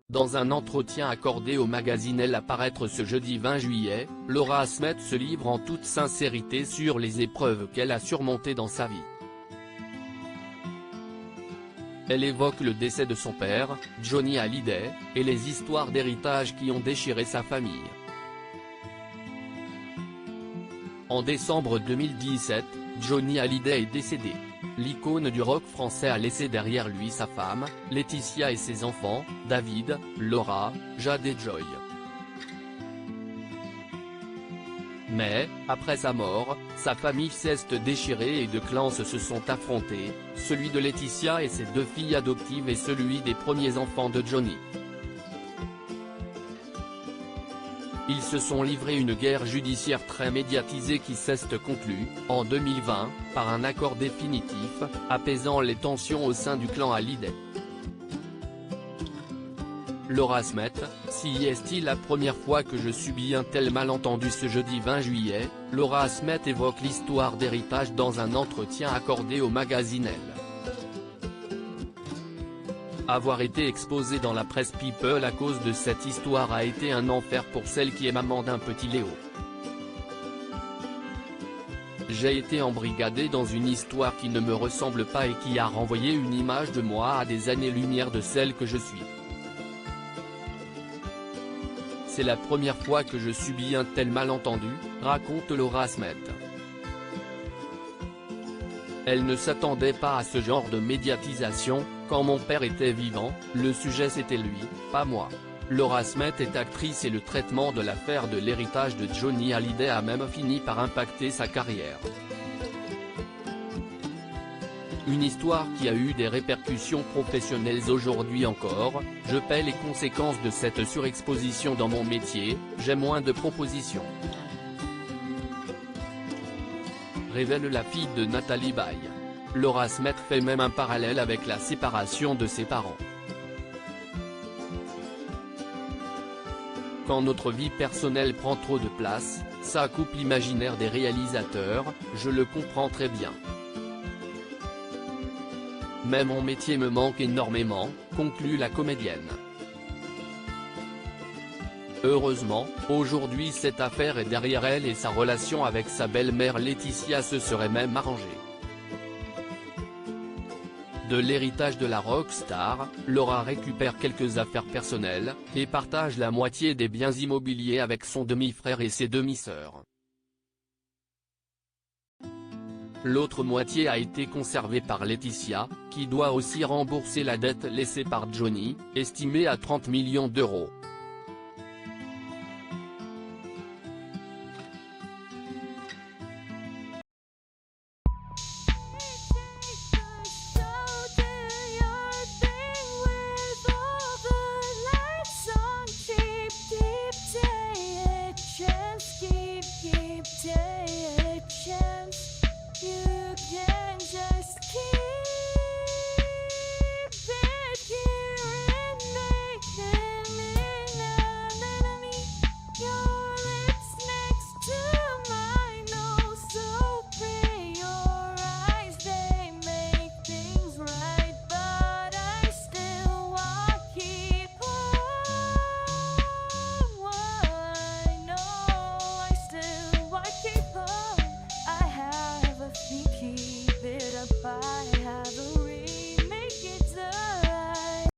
Dans un entretien accordé au magazine Elle à paraître ce jeudi 20 juillet, Laura Smet se livre en toute sincérité sur les épreuves qu'elle a surmontées dans sa vie. Elle évoque le décès de son père, Johnny Hallyday, et les histoires d'héritage qui ont déchiré sa famille. En décembre 2017, Johnny Hallyday est décédé. L'icône du rock français a laissé derrière lui sa femme, Laetitia et ses enfants, David, Laura, Jade et Joy. Mais, après sa mort, sa famille s'est déchirée et deux clans se sont affrontés, celui de Laetitia et ses deux filles adoptives et celui des premiers enfants de Johnny. Ils se sont livrés une guerre judiciaire très médiatisée qui s'est conclue, en 2020, par un accord définitif, apaisant les tensions au sein du clan Hallyday. Laura Smet, si est-il la première fois que je subis un tel malentendu? Ce jeudi 20 juillet, Laura Smet évoque l'histoire d'héritage dans un entretien accordé au magazine Elle. Avoir été exposée dans la presse People à cause de cette histoire a été un enfer pour celle qui est maman d'un petit Léo. J'ai été embrigadée dans une histoire qui ne me ressemble pas et qui a renvoyé une image de moi à des années-lumière de celle que je suis. C'est la première fois que je subis un tel malentendu, raconte Laura Smet. Elle ne s'attendait pas à ce genre de médiatisation. Quand mon père était vivant, le sujet c'était lui, pas moi. Laura Smet est actrice et le traitement de l'affaire de l'héritage de Johnny Hallyday a même fini par impacter sa carrière. Une histoire qui a eu des répercussions professionnelles aujourd'hui encore. Je paie les conséquences de cette surexposition dans mon métier, j'ai moins de propositions. Révèle la fille de Nathalie Baye. Laura Smet fait même un parallèle avec la séparation de ses parents. Quand notre vie personnelle prend trop de place, ça coupe l'imaginaire des réalisateurs, je le comprends très bien. Mais mon métier me manque énormément, conclut la comédienne. Heureusement, aujourd'hui cette affaire est derrière elle et sa relation avec sa belle-mère Laetitia se serait même arrangée. De l'héritage de la rockstar, Laura récupère quelques affaires personnelles, et partage la moitié des biens immobiliers avec son demi-frère et ses demi-sœurs. L'autre moitié a été conservée par Laetitia, qui doit aussi rembourser la dette laissée par Johnny, estimée à 30 millions d'euros.